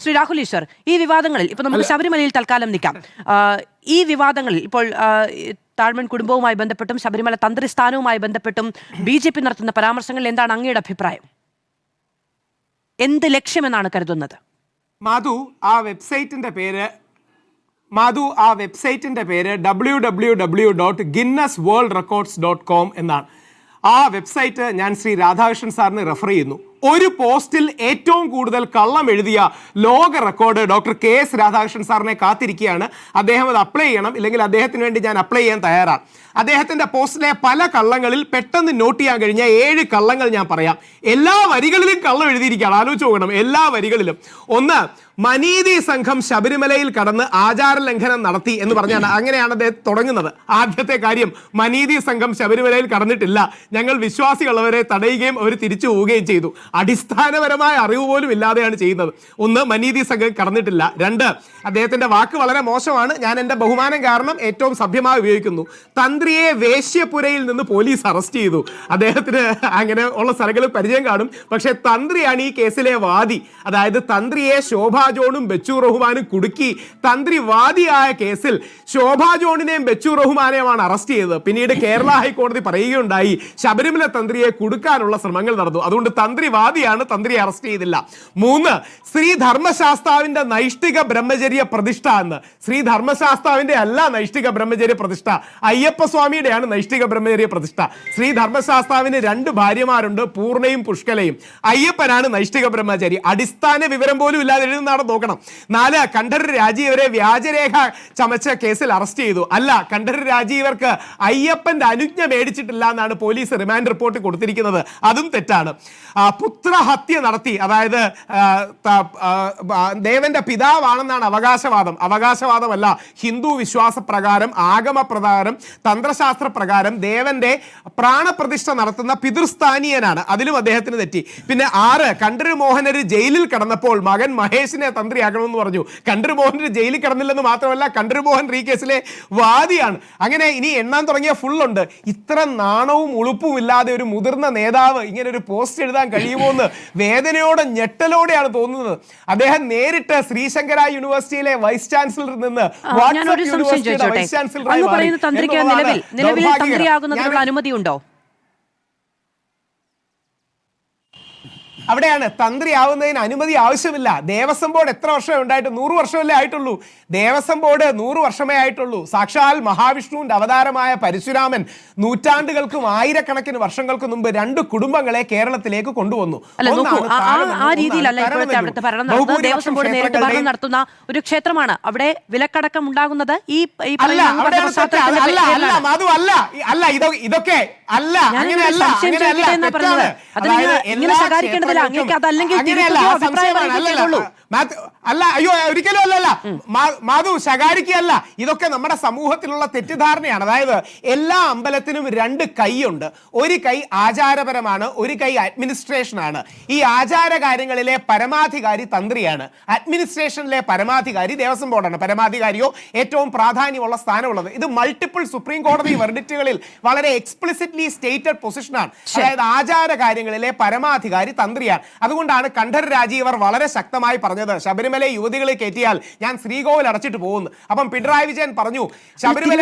ശ്രീ രാഹുൽ ഈശ്വർ, ഈ വിവാദങ്ങളിൽ ഇപ്പോൾ നമുക്ക് ശബരിമലയിൽ തൽക്കാലം നിൽക്കാം. ഈ വിവാദങ്ങളിൽ ഇപ്പോൾ താഴ്മൺ കുടുംബവുമായി ബന്ധപ്പെട്ടും ശബരിമല തന്ത്രിസ്ഥാനവുമായി ബന്ധപ്പെട്ടും BJP നടത്തുന്ന പരാമർശങ്ങളിൽ എന്താണ് അങ്ങയുടെ അഭിപ്രായം? എന്ത് ലക്ഷ്യമെന്നാണ് കരുതുന്നത്? മാധു, ആ വെബ്സൈറ്റിന്റെ പേര് www.guinnessworldrecords.com എന്നാണ്. ആ വെബ്സൈറ്റ് ഞാൻ ശ്രീ രാധാകൃഷ്ണൻ സാറിന് റെഫർ ചെയ്യുന്നു. ഒരു പോസ്റ്റിൽ ഏറ്റവും കൂടുതൽ കള്ളം എഴുതിയ ലോക റെക്കോർഡ് ഡോക്ടർ KS രാധാകൃഷ്ണൻ സാറിനെ കാത്തിരിക്കുകയാണ്. അദ്ദേഹം അത് അപ്ലൈ ചെയ്യണം, ഇല്ലെങ്കിൽ അദ്ദേഹത്തിന് വേണ്ടി ഞാൻ അപ്ലൈ ചെയ്യാൻ തയ്യാറാണ്. അദ്ദേഹത്തിന്റെ പോസ്റ്റിലെ പല കള്ളങ്ങളിൽ പെട്ടെന്ന് നോട്ട് ചെയ്യാൻ കഴിഞ്ഞ 7 കള്ളങ്ങൾ ഞാൻ പറയാം. എല്ലാ വരികളിലും കള്ളം എഴുതിയിരിക്കുകയാണ്. ആലോചിച്ച് നോക്കണം, എല്ലാ വരികളിലും. ഒന്ന്, മനീതി സംഘം ശബരിമലയിൽ കടന്ന് ആചാര ലംഘനം നടത്തി എന്ന് പറഞ്ഞാണ്, അങ്ങനെയാണ് അദ്ദേഹം തുടങ്ങുന്നത്. ആദ്യത്തെ കാര്യം, മനീതി സംഘം ശബരിമലയിൽ കടന്നിട്ടില്ല, ഞങ്ങൾ വിശ്വാസികളവരെ തടയുകയും അവർ തിരിച്ചു പോവുകയും ചെയ്തു. അടിസ്ഥാനപരമായ അറിവ് പോലും ഇല്ലാതെയാണ് ചെയ്യുന്നത്. ഒന്ന്, മനീതി സംഘം കടന്നിട്ടില്ല. 2, അദ്ദേഹത്തിന്റെ വാക്ക് വളരെ മോശമാണ്, ഞാൻ എൻ്റെ ബഹുമാനം കാരണം ഏറ്റവും സഭ്യമായി ഉപയോഗിക്കുന്നു. തന്ത്രിയെ വേശ്യപുരയിൽ നിന്ന് പോലീസ് അറസ്റ്റ് ചെയ്തു. അദ്ദേഹത്തിന് അങ്ങനെ ഉള്ള സ്ഥലങ്ങളിൽ പരിചയം കാണും, പക്ഷെ തന്ത്രിയാണ് ഈ കേസിലെ വാദി. അതായത് തന്ത്രിയെ ശോഭാ ജോണും ബച്ചൂർ റഹ്മാനും കുടുക്കി തന്ത്രിവാദിയായ കേസിൽ ശോഭാ ജോണിനെയും ബച്ചൂർ റഹ്മാനെയുമാണ് അറസ്റ്റ് ചെയ്തത്. പിന്നീട് കേരള ഹൈക്കോടതി പറയുകയുണ്ടായി ശബരിമല തന്ത്രിയെ കുടുക്കാനുള്ള ശ്രമങ്ങൾ നടന്നു, അതുകൊണ്ട് തന്ത്രിവാദിയാണ്, തന്ത്രിയെ അറസ്റ്റ് ചെയ്തില്ല. 3, ശ്രീ ധർമ്മശാസ്താവിന്റെ നൈഷ്ഠിക ബ്രഹ്മചര്യ പ്രതിഷ്ഠ എന്ന്. ശ്രീ ധർമ്മശാസ്താവിന്റെ അല്ല നൈഷ്ഠിക ബ്രഹ്മചര്യ പ്രതിഷ്ഠ, അയ്യപ്പസ്വാമിയുടെയാണ് നൈഷ്ഠിക ബ്രഹ്മചര്യ പ്രതിഷ്ഠ. ശ്രീ ധർമ്മശാസ്താവിന് 2 ഭാര്യമാരുണ്ട്, പൂർണ്ണയും പുഷ്കലയും. അയ്യപ്പനാണ് നൈഷ്ഠിക ബ്രഹ്മചാരി. അടിസ്ഥാന വിവരം പോലും ഇല്ലാതെ എഴുതുന്നതാണ്, നോക്കണം. 4, കണ്ഠരര് രാജീവരെ വ്യാജരേഖ ചമച്ച കേസിൽ അറസ്റ്റ് ചെയ്തു. അല്ല, കണ്ഠരര് രാജീവർക്ക് അയ്യപ്പന്റെ അനുജ്ഞ മേടിച്ചിട്ടില്ല എന്നാണ് പോലീസ് റിമാൻഡ് റിപ്പോർട്ട് കൊടുത്തിരിക്കുന്നത്, അതും തെറ്റാണ്. പുത്രഹത്യ നടത്തി, അതായത് ദേവന്റെ പിതാവാണെന്നാണ് അവകാശവാദമല്ല. ഹിന്ദു വിശ്വാസപ്രകാരം, ആഗമപ്രകാരം, തന്ത്രശാസ്ത്ര പ്രകാരം ദേവന്റെ പ്രാണപ്രതിഷ്ഠ നടത്തുന്ന പിതൃസ്ഥാനീയനാണ്, അതിലും അദ്ദേഹത്തിന് തെറ്റി. പിന്നെ 6, കണ്ഠര് മോഹനര് ജയിലിൽ കിടന്നപ്പോൾ മകൻ മഹേഷിനെ തന്ത്രിയാക്കണമെന്ന് പറഞ്ഞു. കണ്ഠര് മോഹനര് ജയിലിൽ കിടന്നില്ലെന്ന് മാത്രമല്ല, കണ്ഠര് മോഹൻ ഈ കേസിലെ വാദിയാണ്. അങ്ങനെ ഇനി എണ്ണാൻ തുടങ്ങിയ ഫുള്ളുണ്ട്. ഇത്ര നാണവും ഉളുപ്പും ഇല്ലാതെ ഒരു മുതിർന്ന നേതാവ് ഇങ്ങനെ ഒരു പോസ്റ്റ് എഴുതാൻ കഴിയുമോ എന്ന് വേദനയോടെ ഞെട്ടലോടെയാണ് തോന്നുന്നത്. അദ്ദേഹം നേരിട്ട് ശ്രീശങ്കര യൂണിവേഴ്സിറ്റിയിലെ വൈസ് ചാൻസലറിൽ നിന്ന് അനുമതിയുണ്ടോ? അവിടെയാണ് തന്ത്രിയാവുന്നതിന് അനുമതി ആവശ്യമില്ല. ദേവസ്വം ബോർഡ് എത്ര വർഷമേ ഉണ്ടായിട്ട്? 100 വർഷമല്ലേ ആയിട്ടുള്ളൂ. ദേവസ്വം ബോർഡ് 100 വർഷമേ ആയിട്ടുള്ളൂ. സാക്ഷാൽ മഹാവിഷ്ണുവിന്റെ അവതാരമായ പരശുരാമൻ നൂറ്റാണ്ടുകൾക്കും ആയിരക്കണക്കിന് വർഷങ്ങൾക്ക് മുമ്പ് 2 കുടുംബങ്ങളെ കേരളത്തിലേക്ക് കൊണ്ടുവന്നു. നടത്തുന്ന ഒരു ക്ഷേത്രമാണ് അവിടെ വിലക്കടക്കം ഉണ്ടാകുന്നത്. ഇതൊക്കെ അല്ല, അല്ല, അയ്യോ, ഒരിക്കലും അല്ലല്ല മാധു, ശകാരിക്കല്ല. ഇതൊക്കെ നമ്മുടെ സമൂഹത്തിലുള്ള തെറ്റിദ്ധാരണയാണ്. അതായത് എല്ലാ അമ്പലത്തിനും 2 കൈയുണ്ട്. ഒരു കൈ ആചാരപരമാണ്, ഒരു കൈ അഡ്മിനിസ്ട്രേഷൻ ആണ്. ഈ ആചാര കാര്യങ്ങളിലെ പരമാധികാരി തന്ത്രിയാണ്, അഡ്മിനിസ്ട്രേഷനിലെ പരമാധികാരി ദേവസ്വം ബോർഡാണ്. പരമാധികാരിയോ ഏറ്റവും പ്രാധാന്യമുള്ള സ്ഥാനമുള്ളത്. ഇത് മൾട്ടിപ്പിൾ സുപ്രീം കോടതി വെർഡിക്റ്റുകളിൽ വളരെ എക്സ്പ്ലിസിറ്റ്ലി സ്റ്റേറ്റഡ് പൊസിഷനാണ്. അതായത് ആചാര കാര്യങ്ങളിലെ പരമാധികാരി തന്ത്രിയാണ്. അതുകൊണ്ടാണ് കണ്ഠരര് രാജീവർ വളരെ ശക്തമായി പറഞ്ഞത്, ശബരിമല യുവതികളെ കയറ്റിയാൽ ഞാൻ ശ്രീകോവിൽ അടച്ചിട്ട് പോകുന്നു. അപ്പം പിണറായി വിജയൻ പറഞ്ഞു ശബരിമല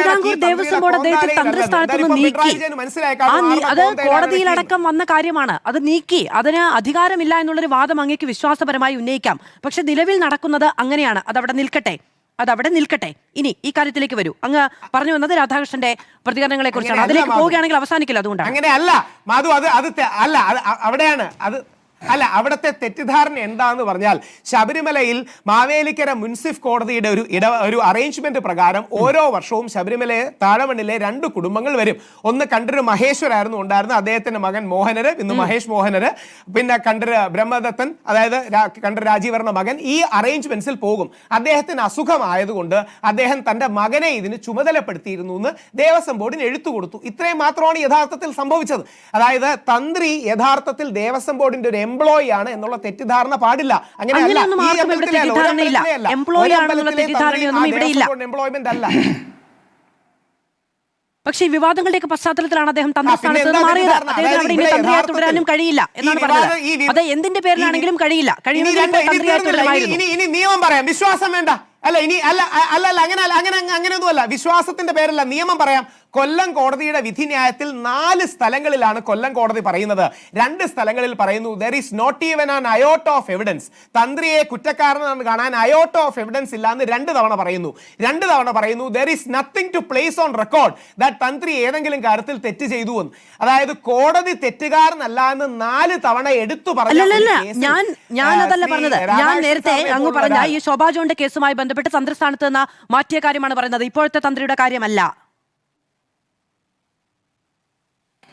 കോടതിയിലടക്കം വന്ന കാര്യമാണ്, അത് നീക്കി. അതിന് അധികാരമില്ല എന്നുള്ളൊരു വാദം അങ്ങേക്ക് വിശ്വാസപരമായി ഉന്നയിക്കാം. പക്ഷെ നിലവിൽ നടക്കുന്നത് അങ്ങനെയാണ്. അതവിടെ നിൽക്കട്ടെ. ഇനി ഈ കാര്യത്തിലേക്ക് വരൂ. അങ്ങ് പറഞ്ഞു വന്നത് രാധാകൃഷ്ണന്റെ പ്രതികരണങ്ങളെ കുറിച്ചാണ്. അതിലേക്ക് പോവുകയാണെങ്കിൽ അവസാനിക്കില്ല. അതുകൊണ്ടാണ് അങ്ങനെയല്ല മാധു, അവിടുത്തെ തെറ്റിദ്ധാരണ എന്താന്ന് പറഞ്ഞാൽ, ശബരിമലയിൽ മാവേലിക്കര മുൻസിഫ് കോടതിയുടെ ഒരു അറേഞ്ച്മെന്റ് പ്രകാരം ഓരോ വർഷവും ശബരിമല താഴമണ്ണിലെ 2 കുടുംബങ്ങൾ വരും. ഒന്ന് കണ്ഠര് മഹേശ്വരായിരുന്നു ഉണ്ടായിരുന്നത്, അദ്ദേഹത്തിന്റെ മകൻ മോഹനര്, ഇന്ന് മഹേഷ് മോഹനര്. പിന്നെ കണ്ഠര് ബ്രഹ്മദത്തൻ, അതായത് കണ്ഠര് രാജീവറിന്റെ മകൻ. ഈ അറേഞ്ച്മെന്റ്സിൽ പോകും. അദ്ദേഹത്തിന് അസുഖമായതുകൊണ്ട് അദ്ദേഹം തന്റെ മകനെ ഇതിന് ചുമതലപ്പെടുത്തിയിരുന്നു എന്ന് ദേവസ്വം ബോർഡിന് എഴുത്തു കൊടുത്തു. ഇത്രയും മാത്രമാണ് യഥാർത്ഥത്തിൽ സംഭവിച്ചത്. അതായത് തന്ത്രി യഥാർത്ഥത്തിൽ ദേവസ്വം ബോർഡിന്റെ ഒരു എംപ്ലോയി ആണ് എന്നുള്ള തെറ്റിദ്ധാരണ പാടില്ല. അങ്ങനെയല്ല, എംപ്ലോയ്മെന്റ് അല്ല. പക്ഷേ ഈ വിവാദങ്ങളുടെയൊക്കെ പശ്ചാത്തലത്തിലാണ് അദ്ദേഹം പിന്നെ തന്ത്രസ്ഥാനത്ത് എന്താ മാറിയത്. തെറ്റിദ്ധാരണ? അദ്ദേഹത്തിന് അവിടെ ഇനി ഇവിടെ തന്ത്രിയായി യഥാർത്ഥത്തിൽ തുടരാനും കഴിയില്ല എന്നാണ് ഈ പറഞ്ഞത്. വിവാദം- അത് എന്തിന്റെ പേരിലാണെങ്കിലും കഴിയില്ല. കഴിയുമെങ്കിൽ തന്ത്രിയായി തുടരുമായിരുന്നു. ഇനി നിയമം പറയാം, വിശ്വാസം വേണ്ട. അല്ല ഇനി അല്ല അല്ല അല്ല അങ്ങനെയൊന്നുമല്ല. വിശ്വാസത്തിന്റെ പേരല്ല, നിയമം പറയാം. കൊല്ലം കോടതിയുടെ വിധിന്യായത്തിൽ 4 സ്ഥലങ്ങളിലാണ് കൊല്ലം കോടതി പറയുന്നത്. 2 സ്ഥലങ്ങളിൽ പറയുന്നു there is not even an iota of evidence. തന്ത്രിയെ കുറ്റക്കാരനെന്ന് കാണാൻ iota of evidence ഇല്ലാന്ന് 2 തവണ പറയുന്നു. 2 തവണ പറയുന്നു there is nothing to place on record that തന്ത്രി ഏതെങ്കിലും കാര്യത്തിൽ തെറ്റ് ചെയ്തു എന്ന്. അതായത് കോടതി തെറ്റുകാരനല്ല എന്ന് 4 തവണ എടുത്തു പറഞ്ഞു. ഞാൻ അതല്ല പറഞ്ഞത്. ഞാൻ നേരത്തെ അങ്ങ് പറഞ്ഞ ഈ ശോഭാ ജോണിന്റെ കേസുമായി ബന്ധപ്പെട്ട് തന്ത്രസ്ഥാനത്ത് നിന്ന് മാറ്റിയ കാര്യമാണ് പറയുന്നത്, ഇപ്പോഴത്തെ തന്ത്രിയുടെ കാര്യമല്ല.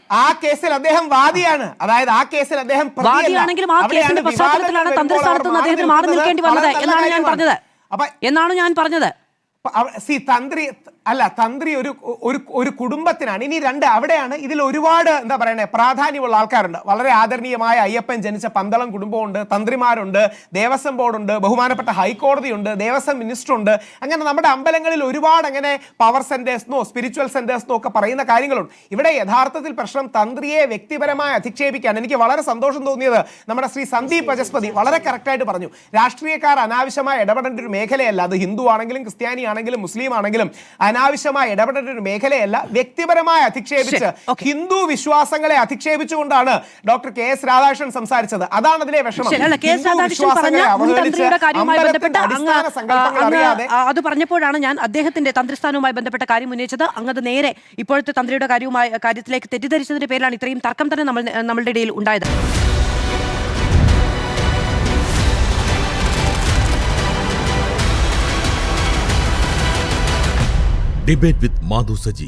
ആ കേസിൽ അദ്ദേഹം വാദിയാണ്. അതായത് ആ കേസിൽ അദ്ദേഹം വാദിയാണെങ്കിലും ആ കേസിന്റെ പശ്ചാത്തലത്തിലാണ് തന്ത്രസ്ഥാനത്ത് നിന്ന് അദ്ദേഹത്തിന് മാറി നിൽക്കേണ്ടി വന്നത് എന്നാണ് ഞാൻ പറഞ്ഞത്. തന്ത്രി ഒരു കുടുംബത്തിനാണ്. ഇനി 2 അവിടെയാണ് ഇതിൽ ഒരുപാട് എന്താ പറയണേ പ്രാധാന്യമുള്ള ആൾക്കാരുണ്ട്. വളരെ ആദരണീയമായ അയ്യപ്പൻ ജനിച്ച പന്തളം കുടുംബമുണ്ട്, തന്ത്രിമാരുണ്ട്, ദേവസ്വം ബോർഡുണ്ട്, ബഹുമാനപ്പെട്ട ഹൈക്കോടതിയുണ്ട്, ദേവസ്വം മിനിസ്റ്റർ ഉണ്ട്. അങ്ങനെ നമ്മുടെ അമ്പലങ്ങളിൽ ഒരുപാട് അങ്ങനെ പവർ സെന്റേഴ്സ്ന്നോ സ്പിരിച്വൽ സെന്റേഴ്സ്ന്നോ ഒക്കെ പറയുന്ന കാര്യങ്ങളുണ്ട്. ഇവിടെ യഥാർത്ഥത്തിൽ പ്രശ്നം തന്ത്രിയെ വ്യക്തിപരമായി അധിക്ഷേപിക്കാൻ. എനിക്ക് വളരെ സന്തോഷം തോന്നിയത് നമ്മുടെ ശ്രീ സന്ദീപ് വചസ്പതി വളരെ കറക്റ്റായിട്ട് പറഞ്ഞു, രാഷ്ട്രീയക്കാർ അനാവശ്യമായി ഇടപെടേണ്ട ഒരു മേഖലയല്ല. അത് ഹിന്ദു ആണെങ്കിലും ക്രിസ്ത്യാനി ആണെങ്കിലും മുസ്ലിം ആണെങ്കിലും അനാവശ്യമായി ഇടപെടേണ്ട ഒരു മേഖലയല്ല. വ്യക്തിപരമായി അധിക്ഷേപിച്ച് ഹിന്ദു വിശ്വാസങ്ങളെ അധിക്ഷേപിച്ചുകൊണ്ടാണ് ഡോക്ടർ കെ.എസ്. രാധാകൃഷ്ണൻ സംസാരിച്ചത്. അതാണ് അതിലെ വിഷമം. അത് പറഞ്ഞപ്പോഴാണ് ഞാൻ അദ്ദേഹത്തിന്റെ തന്ത്രിസ്ഥാനവുമായി ബന്ധപ്പെട്ട കാര്യം ഉന്നയിച്ചത്. അങ്ങത് നേരെ ഇപ്പോഴത്തെ തന്ത്രിയുടെ കാര്യത്തിലേക്ക് തെറ്റിദ്ധരിച്ചതിന്റെ പേരിലാണ് ഇത്രയും തർക്കം തന്നെ നമ്മളുടെ ഇടയിൽ ഉണ്ടായത്. Debate with Madhu Saji.